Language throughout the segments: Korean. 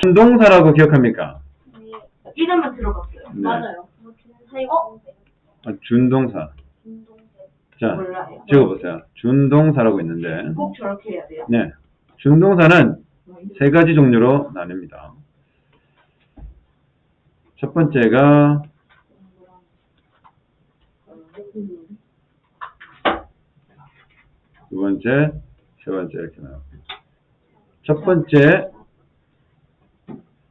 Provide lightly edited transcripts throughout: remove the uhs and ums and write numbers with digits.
준동사라고 기억합니까? 네. 이름만 들어봤어요. 네. 맞아요. 준동사. 자, 몰라요. 적어보세요. 준동사라고 있는데. 꼭 저렇게 해야 돼요? 네. 준동사는 세 가지 종류로 나뉩니다. 첫 번째가 두 번째, 세 번째 이렇게 나와요. 첫 번째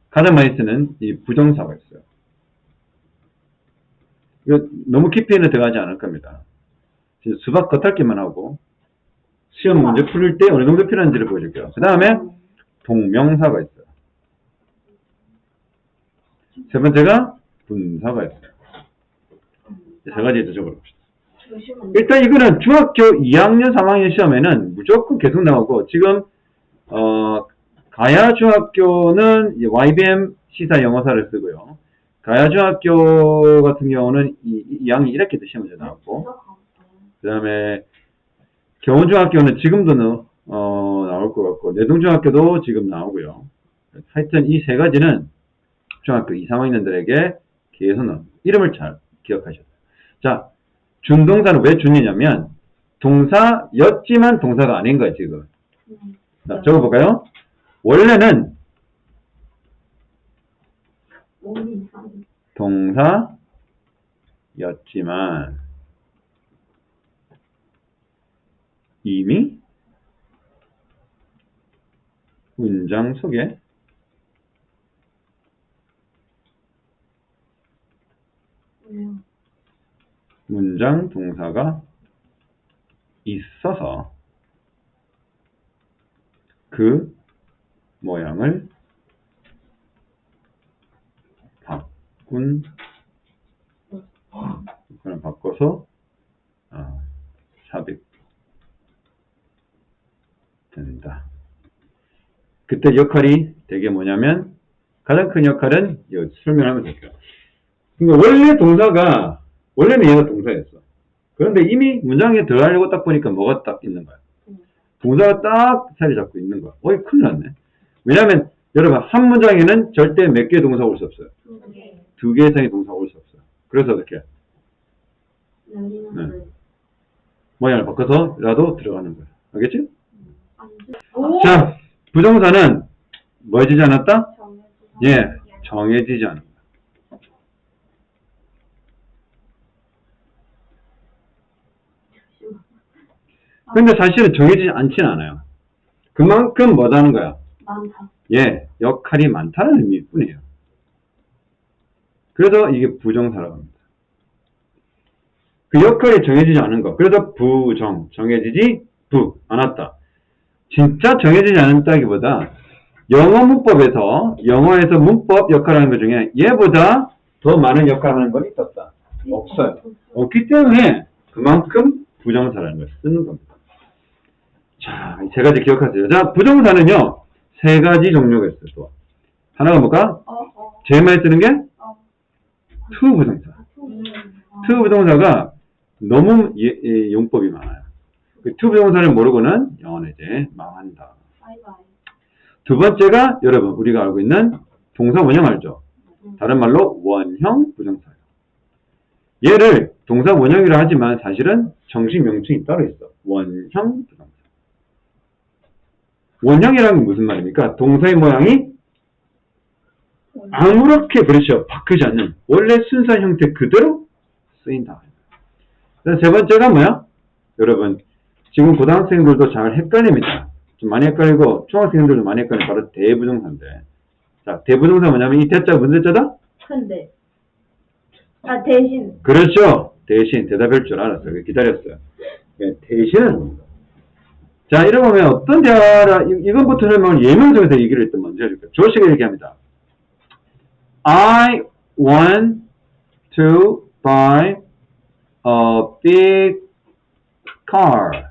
가장 많이 쓰는 이 부정사가 있어요. 이거 너무 깊이는 들어가지 않을 겁니다. 수박 겉핥기만 하고 시험 문제 풀을 때 어느 정도 필요한지를 보여줄게요. 그 다음에 동명사가 있어요. 세 번째가 분사가 있어요. 세 가지 더 적어봅시다. 일단 이거는 중학교 2학년, 3학년 시험에는 무조건 계속 나오고, 지금 가야중학교는 YBM 시사 영어사를 쓰고요. 가야중학교 같은 경우는 2학년 1학기 때 시험 문제 나왔고, 그 다음에 경원중학교는 지금도 나올 것 같고, 내동중학교도 지금 나오고요. 하여튼 이 세 가지는 중학교 2, 3학년들에게 계속 이름을 잘 기억하셔야 돼요. 자, 준동사는 왜 준이냐면 동사였지만 동사가 아닌 거예요, 지금. 자, 적어볼까요? 원래는 동사였지만 이미 문장 속에 문장 동사가 있어서 그 모양을 바꿔서 삽입된다. 그때 역할이 되게 뭐냐면 가장 큰 역할은 설명하면 될게요. 그러니까 원래는 얘가 동사였어. 그런데 이미 문장에 들어가려고 딱 보니까 뭐가 딱 있는 거야. 동사가 딱 자리 잡고 있는 거야. 어이, 큰일 났네. 왜냐면 여러분 한 문장에는 절대 몇 개의 동사가 올 수 없어요. 두 개 이상의 동사가 올 수 없어요. 그래서 어떻게? 모양을 바꿔서라도 들어가는 거예요. 알겠지? 자, 부정사는 뭐해지지 않았다? 예, 정해지지 않는다. 근데 사실은 정해지지 않지는 않아요. 그만큼 뭐라는 거야? 많다. 예, 역할이 많다는 의미일 뿐이에요. 그래서 이게 부정사라고 합니다. 그 역할이 정해지지 않은 거. 그래서 정해지지 않았다. 진짜 정해지지 않았다기보다 영어에서 문법 역할을 하는 것 중에 얘보다 더 많은 역할을 하는 건 있었다. 없어요. 없기 때문에 그만큼 부정사라는 걸 쓰는 겁니다. 자, 세 가지 기억하세요. 자, 부정사는요, 세 가지 종류가 있어요, 또. 하나가 뭘까? 제일 많이 쓰는 게? to 부정사. to 부정사가 너무 용법이 많아요. 그 to 부정사를 모르고는 영어는 이제 망한다. 두 번째가 여러분, 우리가 알고 있는 동사 원형 알죠? 다른 말로 원형 부정사예요. 얘를 동사 원형이라 하지만 사실은 정식 명칭이 따로 있어. 원형 부정사. 원형이라는 건 무슨 말입니까? 동사의 모양이 아무렇게 그렇죠. 바뀌지 않는 원래 순수한 형태 그대로 쓰인다. 세 번째가 뭐야? 여러분 지금 고등학생들도 잘 헷갈립니다. 좀 많이 헷갈리고 중학생들도 많이 헷갈리는 바로 대부정사인데, 자, 대부정사 뭐냐면 이 대자 무슨 대자다? 근데 대신. 그렇죠. 대신 대답할 줄 알았어요. 기다렸어요. 네, 대신은 뭡니까? 자, 이러면 어떤 대화라, 이건부터 설명을 예명적에서 얘기를 일단 먼저 해줄게요. 조식을 얘기합니다. I want to buy a big car.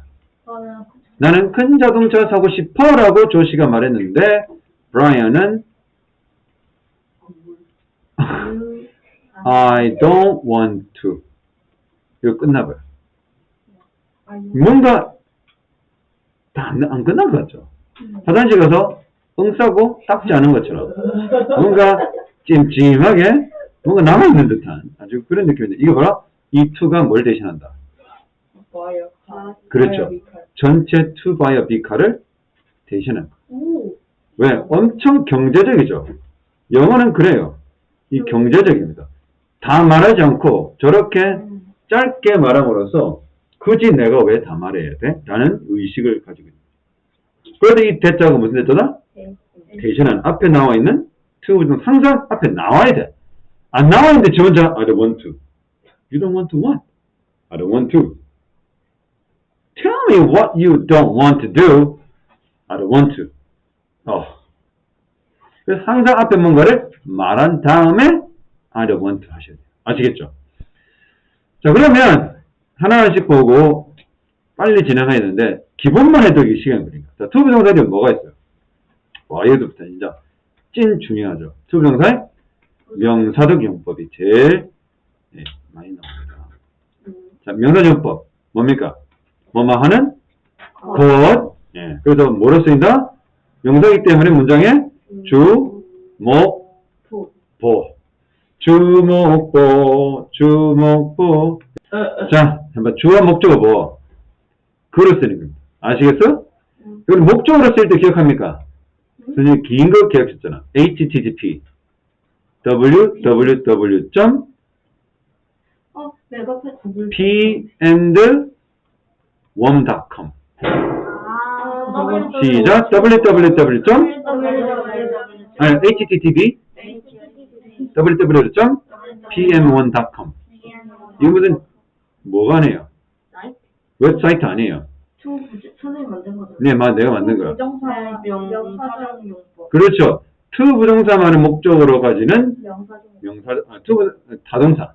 나는 큰 자동차 사고 싶어 라고 조시가 말했는데 브라이언은 I don't want to. 이거 끝나봐요. 뭔가 다 안 끝난 것 같죠? 화장실 가서 응싸고 닦지 않은 것처럼 뭔가 찜찜하게 뭔가 남아있는 듯한 아주 그런 느낌인데 이거 봐라. 이 to가 뭘 대신한다? 와요. 그렇죠. 전체 to by와 be카를 대신한 거. 오. 왜? 엄청 경제적이죠. 영어는 그래요. 이 경제적입니다. 다 말하지 않고 저렇게 짧게 말함으로써 굳이 내가 왜 다 말해야 돼? 라는 의식을 가지고 있는 거예요. 그래도 이 대자가 무슨 대자다? 대신한 앞에 나와 있는 to 부정사 항상 앞에 나와야 돼. 안 나와 있는데 저 혼자 I don't want to. You don't want to what? I don't want to. Tell me what you don't want to do. I don't want to. 그래서 항상 앞에 뭔가를 말한 다음에 I don't want to 하셔야 돼요. 아시겠죠? 자, 그러면 하나씩 보고 빨리 진행해야 되는데 기본만 해도 이게 시간이 걸립니다. 자, 투부정사들이 뭐가 있어요? 와, 여기서부터 진짜 찐 중요하죠. 투부정사의 명사적 용법이 제일 많이 나옵니다. 자, 명사적 용법 뭡니까? 뭐뭐 하는 것. 예, 그래서 뭐로 쓰인다? 명사이기 때문에 문장에 주, 목, 보. 주목보, 주목보. 자, 한번 주와 목적어 뭐? 그로 쓰는 겁니다. 아시겠어? 이건 목적으로 쓸 때 기억합니까? 선생님 긴 거 기억했잖아. http www. 내가 구글. p&worm.com 아, 시작. www. 아니, http www.pm1.com 이거 무슨 뭐가 아니에요? 웹사이트 아니에요. 선생님 만든 거죠? 네, 내가 만든 거야. 부정사 명사적 용법. 그렇죠. to 부정사만을 목적으로 가지는 타동사.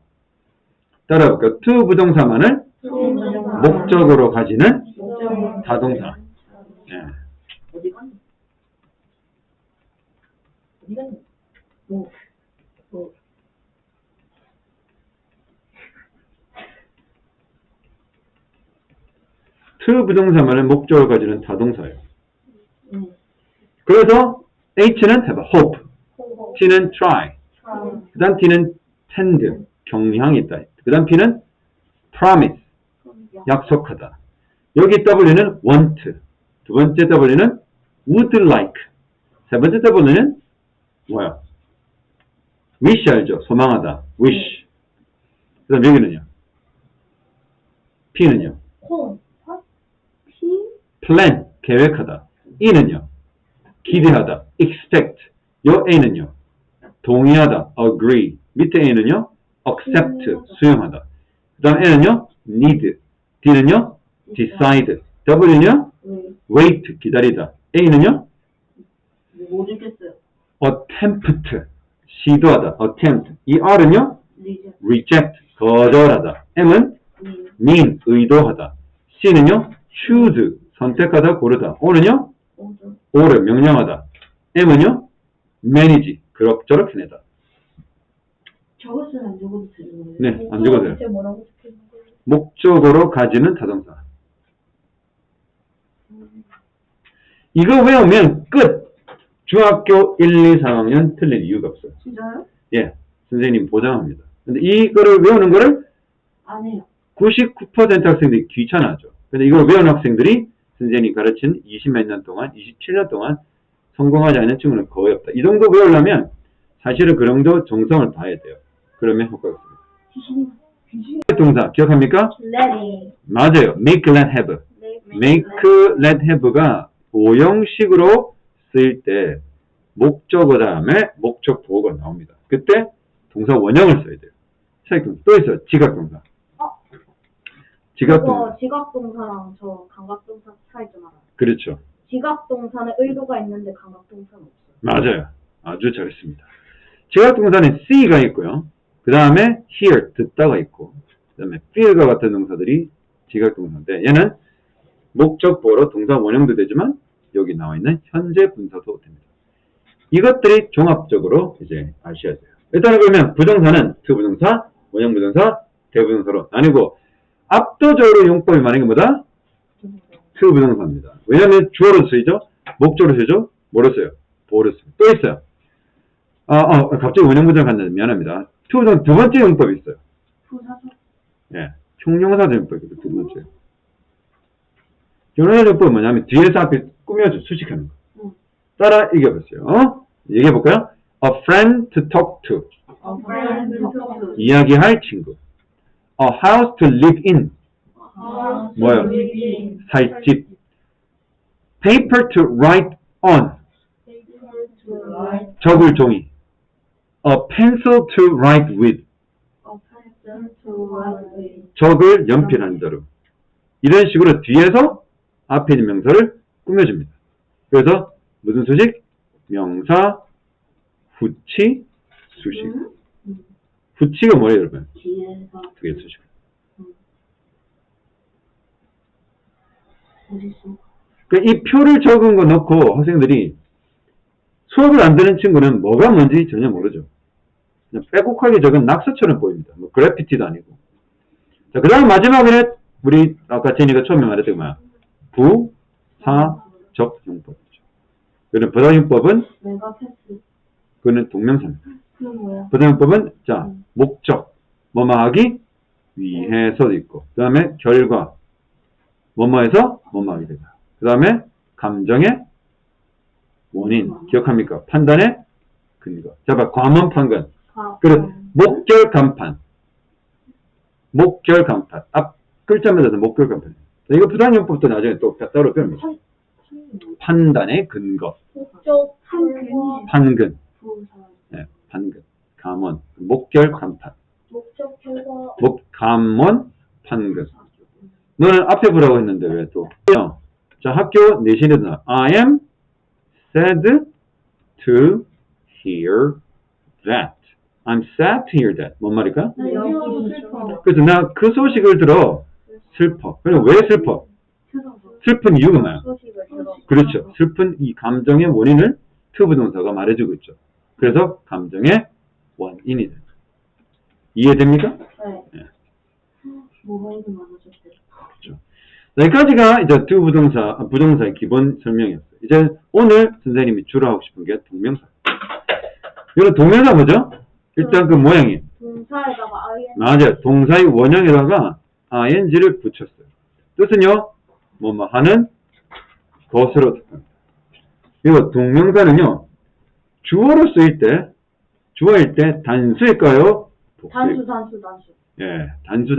따라볼까요? to 부정사만을 목적으로 가지는 타동사. 네. 어디 갔니? 어디 갔니? to 부정사만을 목적으로 가지는 타동사예요. 그래서 H는 have hope, T는 try, 그 다음 T는 tend, 경향이 있다. 그 다음 P는 promise, 약속하다. 여기 W는 want, 두 번째 W는 would like, 세 번째 W는 뭐야? wish 알죠? 소망하다, wish. 그 다음 여기는요? P는요? plan, 계획하다. E는요? 기대하다, expect. 요 A는요? 동의하다, agree. 밑에 A는요? accept, 수용하다. 그 다음 N은요? need. D는요? decide. W는요? wait, 기다리다. A는요? 모르겠어요. attempt, 시도하다, attempt. 이 R은요? 리제. reject, 거절하다. M은 mean, 의도하다. C는요? choose, 선택하다, 고르다. O는요? order, 명령하다. M은요? manage, 그럭저럭 해내다. 적었으면 안 적어도 되는 거예요? 네, 안 적어도 돼요. 이제 뭐라고 적혀있는 거예요? 목적으로 가지는 타동사. 이거 외우면 끝! 중학교 1, 2, 3학년 틀린 이유가 없어요. 진짜요? 예, 선생님 보장합니다. 근데 이거를 외우는 거를 안 해요. 99% 학생들이 귀찮아하죠. 근데 이걸 외우는 학생들이 선생님이 가르친 20몇 년 동안, 27년 동안 성공하지 않은 친구는 거의 없다. 이 정도 외우려면 사실은 그 정도 정성을 다해야 돼요. 그러면 효과가 있습니다. 동사 기억합니까? Letting. 맞아요. make, let, have. make, let, have가 오형식으로 쓰일 때 목적어 다음에 목적 보호가 나옵니다. 그때 동사 원형을 써야 돼요. 차익동사 또 있어요. 지각동사. 지각동사. 지각동사랑 저 감각동사 차이 좀 알아요. 그렇죠. 지각동사는 의도가 있는데 감각동사는 없어요. 맞아요. 아주 잘했습니다. 지각동사는 see가 있고요. 그 다음에 hear, 듣다가 있고 그 다음에 feel과 같은 동사들이 지각동사인데 얘는 목적 보호로 동사 원형도 되지만 여기 나와 있는 현재 분사도 됩니다. 이것들이 종합적으로 이제 아셔야 돼요. 일단은 그러면 부정사는 투부정사, 원형부정사, 대부정사로 나뉘고 압도적으로 용법이 많은 게 뭐다? 투부정사입니다. 왜냐하면 주어로 쓰이죠? 목적으로 쓰이죠? 뭐로 써요? 버렸습니다. 또 있어요. 갑자기 원형부정 갔는데 미안합니다. 투부정 두 번째 용법이 있어요. 부사서. 예, 형용사절 용법이거든요. 두 번째. 형용사절 용법은 뭐냐면 뒤에서 앞에 꾸며줘 수식하는 거. 따라 이겨보세요. 얘기해볼까요? A friend to talk to. A friend to talk to. 이야기할 친구. A house to live in. 뭐예요? 살 집. Paper to write on. 적을 종이. A pencil to write with. 적을 연필한 자로. 이런 식으로 뒤에서 앞에 있는 명사를 꾸며줍니다. 그래서 무슨 수식? 명사, 후치, 수식. 후치가 뭐예요, 여러분? 뒤에서. 그게 수식. 어딨어? 그러니까 이 표를 적은 거 넣고 학생들이 수업을 안 듣는 친구는 뭐가 뭔지 전혀 모르죠. 그냥 빼곡하게 적은 낙서처럼 보입니다. 뭐 그래피티도 아니고. 자, 그 다음 마지막에는 우리 아까 제니가 처음에 말했던 거야. 부, 사, 적 용법이죠. 그는 부사용법은 메가패스. 그는 동명사입니다. 그건 뭐야? 부사용법은 자 목적 뭐뭐하기 위해서도 있고 그 다음에 결과 뭐뭐해서 뭐뭐하게 되다. 그 다음에 감정의 원인 기억합니까? 판단의 근거. 자, 봐 과문 판건. 그래 목결 간판. 목결 간판. 앞 글자마다 목결 간판. 이거 부사용법도 나중에 또 따로 배웁니다. 판단의 근거. 목적 판근이. 판근. 부사. 네, 판근. 감원. 목결 간판. 목적 결과 감원 판근. 너는 앞에 보라고 했는데 왜 또? 자, 학교 내신에도 나. I am sad to hear that. I'm sad to hear that. 뭔 말일까? 여기 슬퍼. 그래서 나 그 소식을 들어 슬퍼. 그럼 왜 슬퍼? 슬픈 이유가 뭐야? 소식을 들어. 그렇죠. 슬픈 이 감정의 원인을 투부동사가 말해주고 있죠. 그래서 감정의 원인이 됩니다. 이해됩니까? 네. 네. 뭐가 이렇게 많아졌대? 그렇죠. 여기까지가 이제 부동사의 기본 설명이었어요. 이제 오늘 선생님이 주로 하고 싶은 게 동명사. 이런 동명사 뭐죠? 일단 그 모양이. 동사에다가 ing. 맞아요. 동사의 원형에다가 ing를 붙였어요. 뜻은요, 뭐뭐 하는 것으로 뜻합니다. 이거 동명사는요, 주어로 쓰일 때, 주어일 때 단수일까요? 단수. 예, 단수.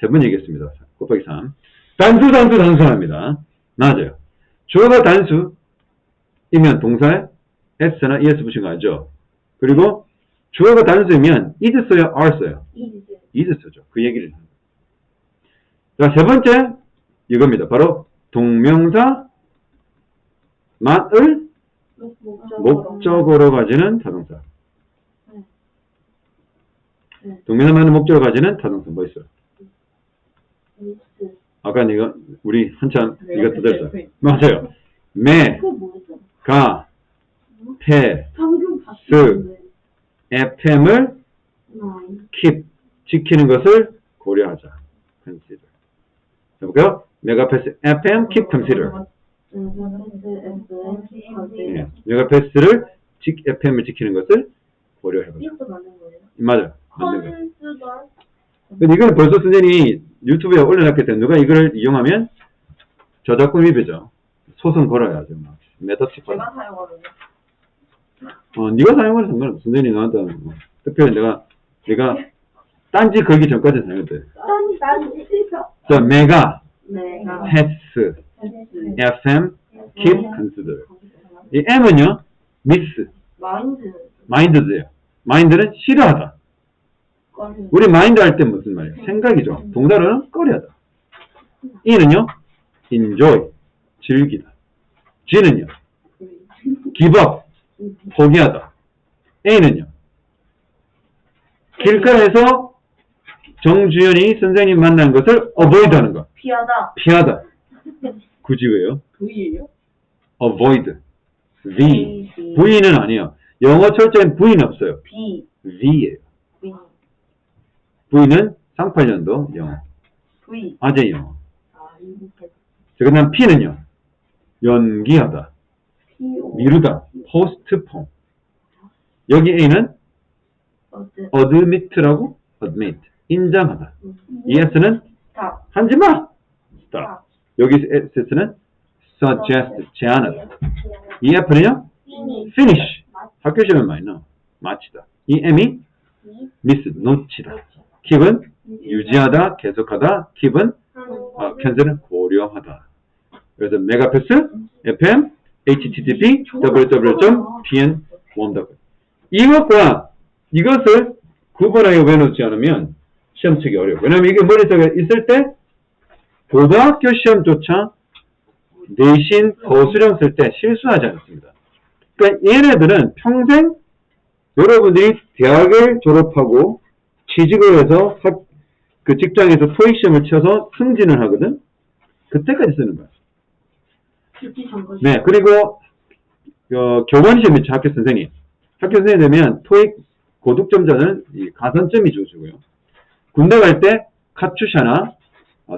세 번 얘기했습니다. 곱하기 3. 단수합니다. 맞아요. 주어가 단수이면 동사에 s나 es 붙인 거 알죠? 그리고 주어가 단수이면 is 써요, are 써요? is 쓰죠. 그 얘기를 합니다. 자, 세 번째 이겁니다. 바로 동명사 만을 목적으로 가지는 타동사. 동명사 만을 목적으로 가지는 타동사 뭐 있어요? 아까 내가 우리 한참 이거 뜯었어. 맞아요. 매, 그거 뭐였어? 가, 태, 방금 스, 봤었는데. FM을 keep, 지키는 것을 고려하자. consider. 해볼까요? 메가패스 FM keep consider. 예, 메가패스를 FM을 지키는 것을 고려해보자. 이것도 맞는 거예요? 맞아요. 맞는 거예요. 컨시더 근데 이거는 벌써 선생님이 유튜브에 올려놨기 때문에 누가 이걸 이용하면 저작권 위배죠. 소송 걸어야죠. 메타치 걸어. 제가 사용하는 네가 사용하는 상관없어. 선생님이 나한테 뭐, 특별히 내가 딴지 걸기 전까지 사용돼. 자, 메가, 내가 패스, FM, keep, consider. 이 M은요, miss, minded예요. mind는 싫어하다. 우리 마인드 할 때 무슨 말이에요? 생각이죠. 동사로는 꺼려하다. E는요, enjoy, 즐기다. G는요, give up, 포기하다. A는요, 길가에서 정주현이 선생님 만난 것을 avoid 하는 거. 피하다. 굳이 왜요? V예요? avoid. V. V는 아니에요. 영어 철자엔 V는 없어요. V예요. V는 상팔년도 영어. 아재 영어. 자, 그 다음 P는요. 연기하다. 미루다. postpone. 여기 A는 admit라고 admit. 인정하다. 이 S는 스탑. 하지 마. stop. 여기 S는 suggest. 제안하다. 이 F는요? finish. 학교 시험에 많이 나와. 마치다. 이 M이 miss. 놓치다. keep은 유지하다, 계속하다. keep은 cancel은 고려하다. 그래서 메가패스, FM, http, www.pn.com. 이것을 구분하여 외우지 않으면 시험 치기 어려워요. 왜냐면 이게 머릿속에 있을 때 고등학교 시험조차 내신 거수령 쓸 때 실수하지 않습니다. 그러니까 얘네들은 평생 여러분들이 대학을 졸업하고 취직을 해서 그 직장에서 토익 시험을 쳐서 승진을 하거든. 그때까지 쓰는 거야. 네, 그리고 교원 시험이 있죠. 학교 선생님. 학교 선생님 되면 토익 고득점자는 이 가산점이 주어지고요. 군대 갈 때 카투샤나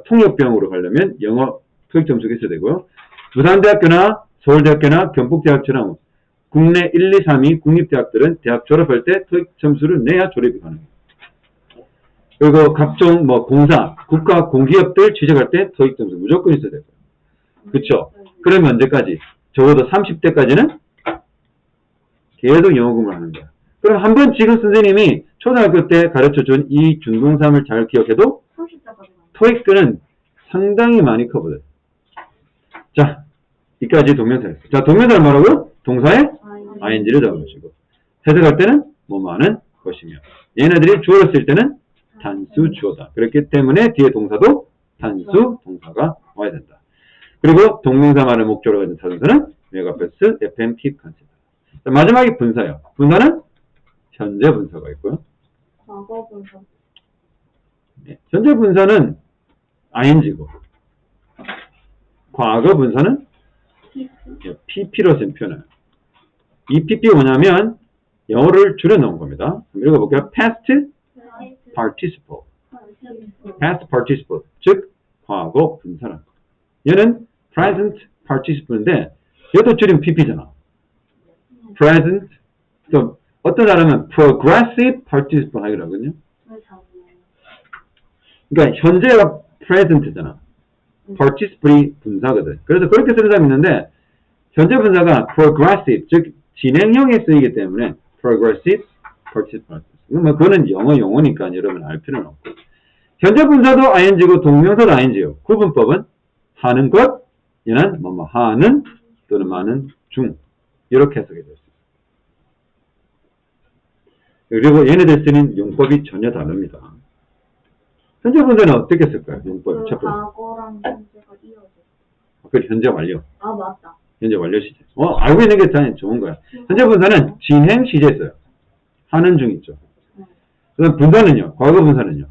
통역병으로 가려면 영어 토익 점수가 있어야 되고요. 부산대학교나 서울대학교나 경북대학처럼 국내 1, 2, 3위 국립대학들은 대학 졸업할 때 토익 점수를 내야 졸업이 가능해요. 그리고 각종 공사, 국가 공기업들 취직할 때 토익 점수 무조건 있어야 되고요. 그쵸? 그러면 언제까지? 적어도 30대까지는 계속 영어 공부를 하는 거야. 그럼 한번 지금 선생님이 초등학교 때 가르쳐준 이 준동삼을 잘 기억해도 토익들은 상당히 많이 커버돼요. 자, 이까지 동명사였어요. 자, 동명사는 뭐라고요? 동사에 ing를 잡으시고 해석할 때는 뭐뭐하는 것이며 얘네들이 주어를 쓸 때는 단수 주어다. 그렇기 때문에 뒤에 동사도 단수 동사가 와야 된다. 그리고 동명사만을 목적으로 가진 타동사는 메가패스, FM, keep, consider. 자, 마지막이 분사예요. 분사는 현재 분사가 있고요. 과거 분사. 네, 현재 분사는 ing고 과거 분사는 pp로 쓴 표현을. 이 pp가 뭐냐면 영어를 줄여놓은 겁니다. 읽어볼게요. past participle. past participle. 즉 과거 분사란 거. 얘는 present participle인데 얘도 줄이면 pp잖아. present. 또 어떤 사람은 progressive participle 하기로 하거든요. 그러니까 현재가 present잖아. participle이 분사거든. 그래서 그렇게 쓰는 사람이 있는데 현재 분사가 progressive, 즉 진행형에 쓰이기 때문에 progressive participle. 그거는 영어 용어니까 여러분 알 필요는 없고. 현재 분사도 ing고 동명사도 ing예요. 구분법은 하는 것, 얘는 뭐뭐 하는 또는 많은 중 이렇게 해석이 될 수 있어요. 그리고 얘네들 쓰는 용법이 전혀 다릅니다. 현재 분사는 어떻게 쓸까요? 용법이 첫 번째. 과거랑 현재가 이어져. 그래, 현재 완료. 아, 맞다. 현재 완료 시제. 알고 있는 게 다 좋은 거야. 현재 분사는 진행 시제 써요. 하는 중 있죠. 그다음 분사는요. 과거 분사는요.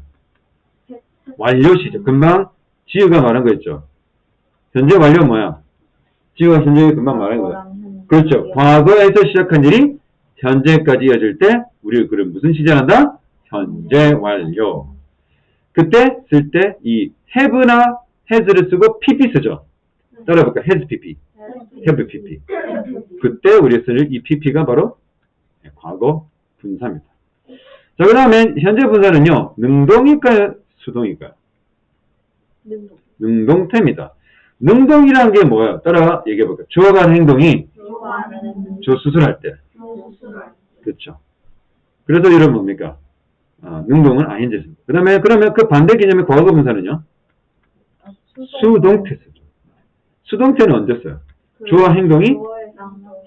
완료 시제. 금방 지우가 말한 거 있죠. 현재 완료 뭐야? 지우가 현재 금방 말한 거야. 그렇죠. 과거에서 시작한 일이 현재까지 이어질 때 우리가 그럼 무슨 시제를 한다? 현재 완료. 그때 쓸 때 이 have나 has를 쓰고 pp 쓰죠. 따라해볼까? has pp. have pp. 그때 우리가 쓸 이 pp가 바로 과거 분사입니다. 자, 그 다음에 현재 분사는요. 능동일까요? 수동일까요? 능동태입니다. 능동이라는 게 뭐예요? 따라 얘기해볼까요? 주어가 하는 행동이 주 수술할 때. 그렇죠. 그래서 이런 뭡니까? 능동은 ing입니다. 그 다음에 그러면 그 반대 개념의 과거 분사는요? 수동태 쓰죠. 수동태는 언제 써요? 주어 행동이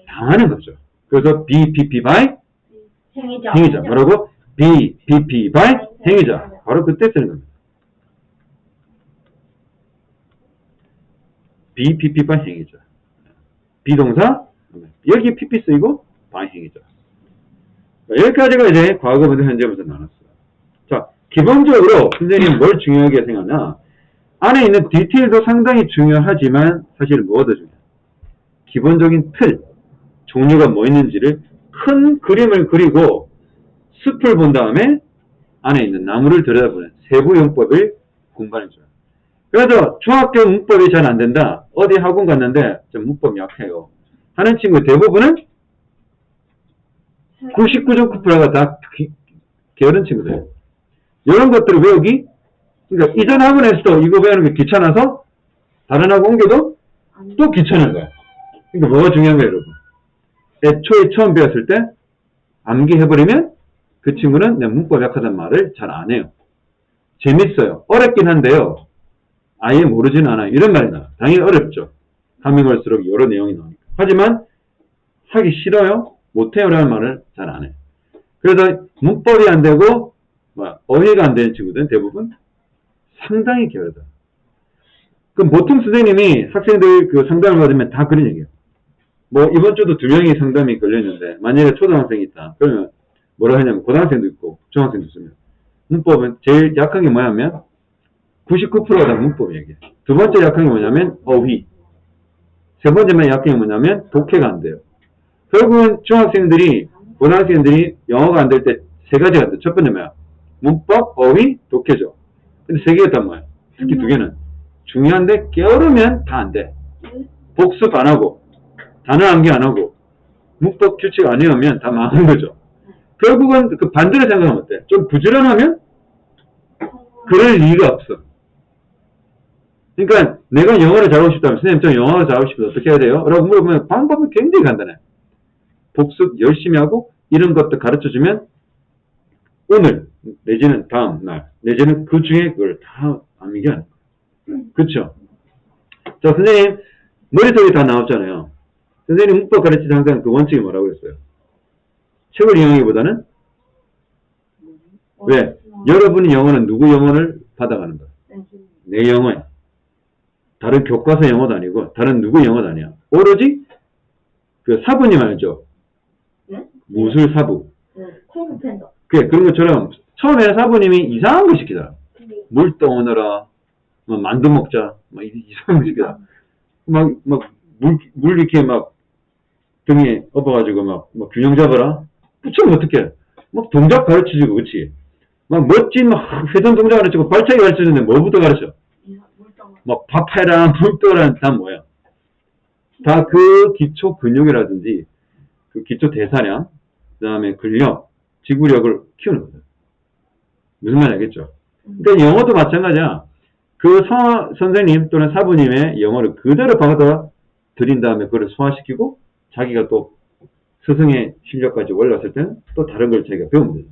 당하는 거죠. 그래서 be, pp, by 행위자. 뭐라고? be, pp, by 행위자. 바로 그때 쓰는 겁니다. be, pp, by 행위자. 비동사, 여기 pp 쓰이고 by 행위자. 여기까지가 이제 과거 분사, 현재 분사 나눴어요. 자, 기본적으로 선생님 뭘 중요하게 생각하나? 안에 있는 디테일도 상당히 중요하지만 사실 뭐가 더 중요해요? 기본적인 틀, 종류가 뭐 있는지를 큰 그림을 그리고 숲을 본 다음에 안에 있는 나무를 들여다보는 세부 용법을 공부해줘요. 그래서 중학교 문법이 잘 안 된다. 어디 학원 갔는데 좀 문법 약해요. 하는 친구 대부분은 99.9%가 다 게으른 친구들. 이런 것들을 외우기, 그러니까 이전 학원에서도 이거 배우는 게 귀찮아서 다른 학원 옮겨도 또 귀찮은 거야. 그러니까 뭐가 중요한 거예요, 여러분? 애초에 처음 배웠을 때 암기해버리면 그 친구는 내 문법 약하다는 말을 잘 안 해요. 재밌어요. 어렵긴 한데요. 아예 모르지는 않아요. 이런 말이 나와요. 당연히 어렵죠. 가면 갈수록 여러 내용이 나오니까. 하지만 하기 싫어요? 못해요? 라는 말을 잘 안 해요. 그래서 문법이 안 되고 어휘가 안 되는 친구들은 대부분 상당히 게으르다. 그럼 보통 선생님이 학생들 그 상담을 받으면 다 그런 얘기예요. 뭐 이번 주도 2명이 상담이 걸렸는데 만약에 초등학생이 있다. 그러면 뭐라 하냐면 고등학생도 있고 중학생도 있으면 문법은 제일 약한 게 뭐냐면 99%가 다 문법 얘기예요. 두 번째 약한 게 뭐냐면 어휘. 세 번째만 약한 게 뭐냐면 독해가 안 돼요. 결국은 중학생들이 고등학생들이 영어가 안 될 때 세 가지가 돼. 첫 번째 뭐야? 문법, 어휘, 독해죠. 근데 세 개가 단 뭐야? 특히 두 개는 중요한데 게으르면 다 안 돼. 복습 안 하고 단어 암기 안 하고 문법 규칙 안 외우면 다 망한 거죠. 결국은 그 반대로 생각하면 어때? 좀 부지런하면 그럴 리가 없어. 그러니까 내가 영어를 잘하고 싶다면 선생님 저 영어를 잘하고 싶으면 어떻게 해야 돼요? 라고 물어보면 방법이 굉장히 간단해. 복습 열심히 하고 이런 것도 가르쳐주면 오늘 내지는 다음 날 내지는 그 중에 그걸 다 암기하는 거예요. 그렇죠? 자 선생님 머릿속에 다 나왔잖아요. 선생님 문법 가르칠 때 항상 그 원칙이 뭐라고 했어요? 책을 이용하기보다는 왜? 여러분이 영어는 누구 영어를 받아가는 거야? 내 영어야. 다른 교과서 영어도 아니고 다른 누구 영어도 아니야. 오로지 그 사부님 알죠? 네? 무술 사부. 콩 팬더. 그래 그런 것처럼 처음에는 사부님이 이상한 거 시키더라. 물 떠오너라. 뭐 만두 먹자. 막 이상한 거 시키더라. 물 이렇게 막 등에 엎어가지고 막 균형 잡아라. 붙이면 어떡해. 막 동작 가르쳐주고 그치. 막 멋진 막 회전 동작 가르치고 발차기 가르쳐주는데 뭐부터 가르쳐? 막 밥해라, 물 떠라 다 뭐야? 다 그 기초 근육이라든지 그 기초 대사량, 그 다음에 근력, 지구력을 키우는 거죠. 무슨 말인지 알겠죠? 그러니까 영어도 마찬가지야. 그 선생님 또는 사부님의 영어를 그대로 받아 들인 다음에 그걸 소화시키고 자기가 또 스승의 실력까지 올랐을 때는 또 다른 걸 자기가 배우면 되죠.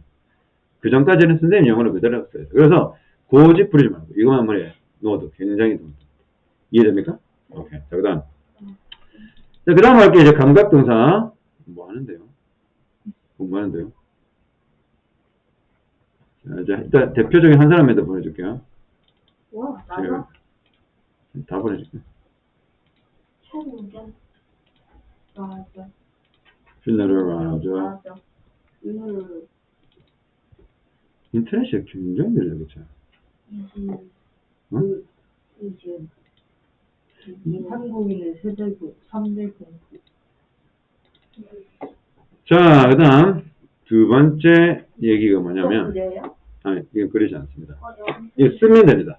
그 전까지는 선생님 영어를 그대로 했어요. 그래서 고집 부리지 말고 이것만 머리에 넣어도 굉장히 좋습니다. 이해됩니까? 오케이. 자, 그 다음. 자, 그 다음 할게 이제 감각동사. 뭐 하는데요? 공부하는데요? 자, 이제 일단 대표적인 한 사람에다 보내줄게요. 와, 나가? 다 보내줄게요. 최무견. 맞아. 필라를 맞아. 맞아. 인터넷이 굉장히 느려, 그쵸? 응? 이지은. 한국인의 세대국, 3대 공부. 자, 그 다음 두 번째 얘기가 뭐냐면 그래요? 아니, 이건 그러지 않습니다. 여기 이거 쓰면 됩니다.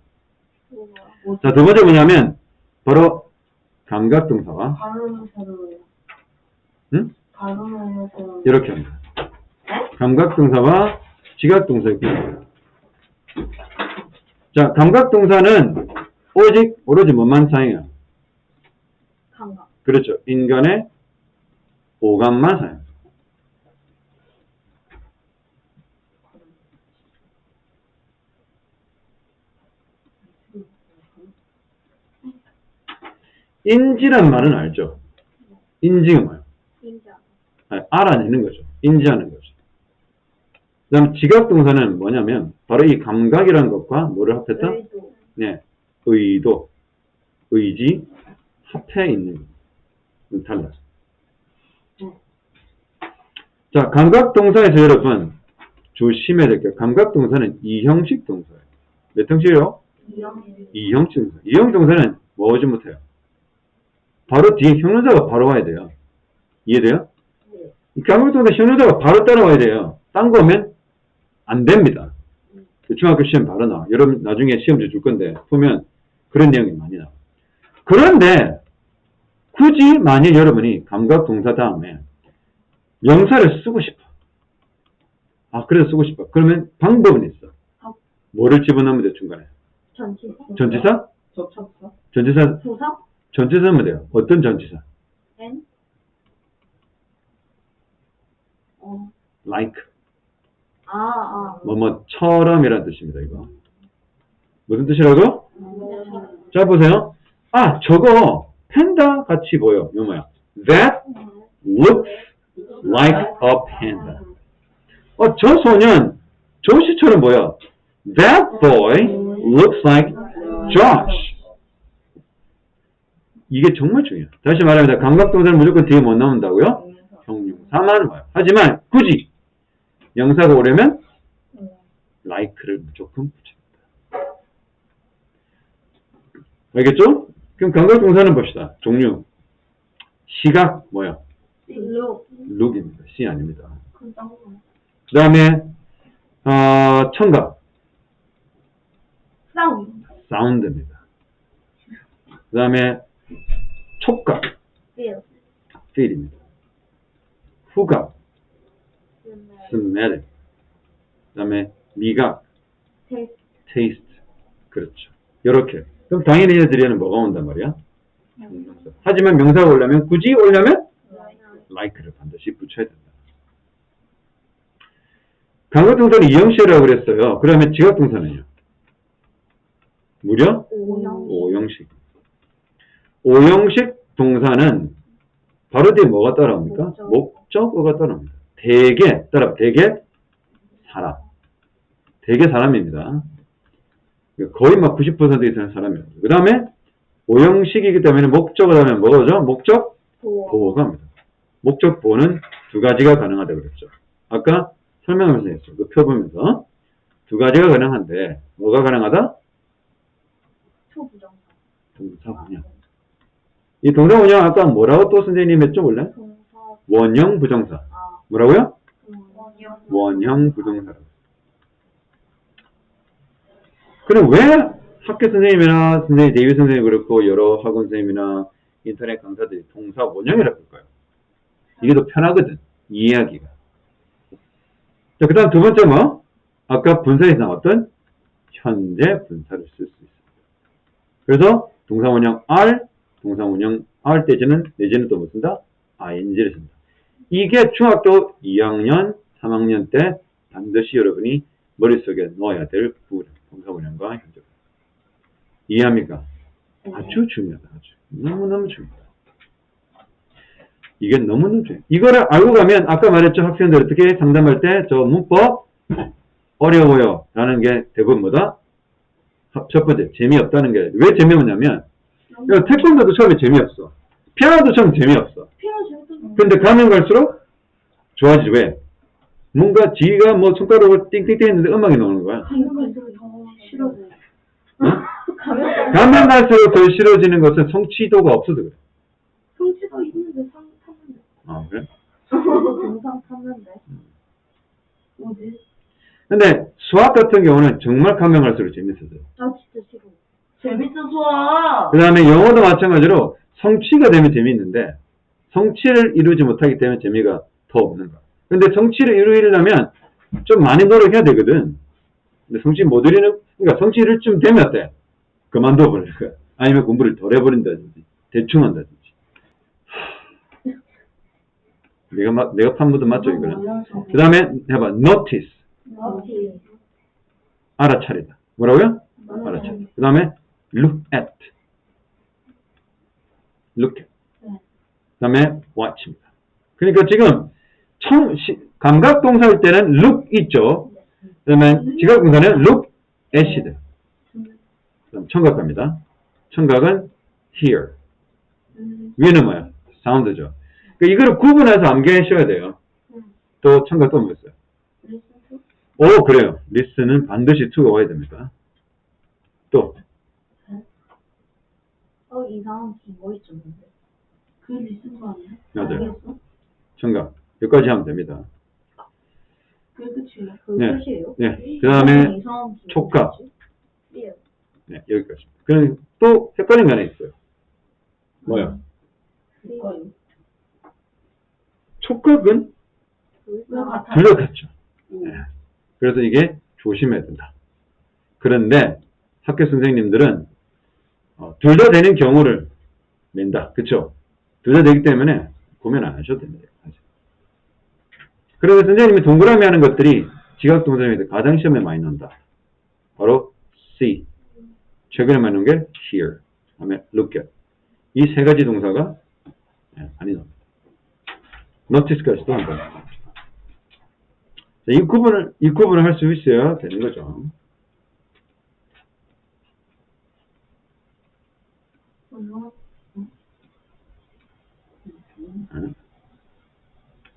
뭐야? 자, 두 번째 뭐냐면 바로 감각동사와 가로세로요. 응? 가로세로. 이렇게 합니다. 감각동사와 지각동사의 구분. 자, 감각동사는 오로지 뭐만 사용해요? 감각. 그렇죠. 인간의 오감만 사용해요. 인지란 말은 알죠? 인지가 뭐예요? 인자. 알아내는 거죠. 인지하는 거죠. 그 다음 지각동사는 뭐냐면 바로 이 감각이라는 것과 뭐를 합했다? 의도. 네, 의도, 의지, 합해 있는 거. 달라요. 자, 감각동사에서 여러분 조심해야 될 게 감각동사는 이형식 동사예요. 몇 형식이요? 이형식 동사. 이형 동사는 뭐 오지 못해요? 바로 뒤에 형용사가 바로 와야 돼요. 이해돼요? 이 감각동사 형용사가 바로 따라와야 돼요. 딴 거 오면 안 됩니다. 중학교 시험 바로 나와. 여러분 나중에 시험지 줄 건데 보면 그런 내용이 많이 나와. 그런데 굳이 만약 여러분이 감각 동사 다음에 명사를 쓰고 싶어. 아, 그래서 쓰고 싶어. 그러면 방법은 있어. 뭐를 집어넣으면 돼, 중간에? 전치사. 전치사? 접촉사. 전치사, 부사. 전치사 넣으면 돼요. 어떤 전치사? N. like. 아. 뭐뭐처럼이라는 뜻입니다, 이거. 무슨 뜻이라고? 자, 보세요. 아, 저거 팬다 같이 보여. 이거 뭐야? That looks like a panda. 저 소년 조시처럼 보여. That boy looks like Josh. 이게 정말 중요해요. 다시 말하면 감각동사는 무조건 뒤에 못 나온다고요? 형용사만 와요. 하지만 굳이 명사가 오려면 like를 무조건 붙입니다. 알겠죠? 그럼 감각동사는 봅시다. 종류. 시각 뭐야? look입니다. C 아닙니다. 그 다음에 청각 sound입니다. 그 다음에 촉각 feel입니다. 후각 smell. 그 다음에 미각 taste. 그렇죠. 이렇게. 그럼 당연히 얘들에는 뭐가 온단 말이야? 하지만 명사가 오려면 굳이 오려면 like를 반드시 붙여야 된다. 감각동사는 이형식이라고 그랬어요. 그러면 지각동사는요? 무려? 오형식. 오형식 동사는 바로 뒤에 뭐가 따라옵니까? 목적어가 따라옵니다. 대개 사람. 대개 사람입니다. 거의 막 90% 이상의 사람이에요. 그 다음에 오형식이기 때문에 목적어 다음에 뭐죠? 목적 보호가 합니다. 목적 보호는 두 가지가 가능하다고 그랬죠. 아까 설명하면서 했어요. 그 표 보면서 두 가지가 가능한데 뭐가 가능하다? 동사 원형. 이 동사 원형 아까 뭐라고 또 선생님 했죠 원래? 원형 부정사. 뭐라고요? 원형 부정사라고. 그럼 왜 학교 선생님이나 선생님, 대외 선생님 그렇고 여러 학원 선생님이나 인터넷 강사들이 동사 원형이라고 할까요? 이게 더 편하거든. 이해하기가. 자, 그 다음 두 번째 뭐? 아까 분사에서 나왔던 현재 분사를 쓸 수 있습니다. 그래서 동사 원형 R, 동사 원형 R 내지는 또 뭐 쓴다? ing를 쓴다. 이게 중학교 2학년, 3학년 때 반드시 여러분이 머릿속에 넣어야 될 부분. 동사 원형과 현재. 이해합니까? 아주 중요하다. 아주. 너무너무 중요하다. 이게 너무너무 중요해요. 이거를 알고 가면 아까 말했죠. 학생들 어떻게 상담할 때 저 문법 어려워요 라는 게 대부분 뭐다? 첫 번째 재미없다는 게 왜 재미없냐면 태권도도 처음에 재미없어. 피아노도 처음에 재미없어. 근데 가면 갈수록 좋아지지. 왜? 뭔가 지가 뭐 손가락을 띵띵띵 했는데 음악이 나오는 거야. 가면 갈수록 더 싫어지는 것은 성취도가 없어서 그래. 성취도 있는데 탔는데. 아, 그래? 영상 탔는데. 뭐지? 근데 수학 같은 경우는 정말 가면 갈수록 재밌어져요. 나 진짜 싫어. 재밌어 수학. 그 다음에 영어도 마찬가지로 성취가 되면 재미있는데 성취를 이루지 못하기 때문에 재미가 더 없는 거야. 근데 성취를 이루려면 좀 많이 노력해야 되거든. 근데 성취 못 이루는, 그러니까 성취를 좀 되면 어때? 그만둬 버릴 거야. 아니면 공부를 덜 해버린다든지 대충 한다든지. 내가 판부도 맞죠 이거는. 그 다음에 해봐. notice. 알아차리다. 뭐라고요? 알아차리다. 그 다음에 look at. 그 다음에 watch입니다. 그러니까 지금 감각동사일 때는 look 있죠. 그 다음에 지각동사는 look at이다. 그다음 청각갑니다. 청각은 hear. 위에는 뭐야? 사운드죠. 그러니까 이거를 구분해서 암기하셔야 돼요. 또 청각 또 뭐였어요? 오, 그래요. listen은 반드시 to가 와야 됩니다. 또 이상한 거 있었는데. 그 리슨 거 아니야? 맞아요. 알겠어? 청각. 여기까지 하면 됩니다. 그게 끝이에요? 네. 그게 끝이에요? 네. 그 다음에 촉각. 네, 여기까지. 그럼 또 헷갈린 거 하나 있어요. 뭐요? 그거요. 촉각은 왜 같아? 둘 다 같죠. 네. 그래서 이게 조심해야 된다. 그런데 학교 선생님들은 둘 다 되는 경우를 낸다. 그쵸? 둘 다 되기 때문에 고민 안 하셔도 됩니다. 그래서 선생님이 동그라미 하는 것들이 지각동사인데 가정시험에 많이 나온다. 바로 see. 최근에 많이 나온 게 hear. 다음에 look at. 이 세 가지 동사가 많이 나옵니다. notice까지도 한번. 이 구분을 할 수 있어야 되는 거죠.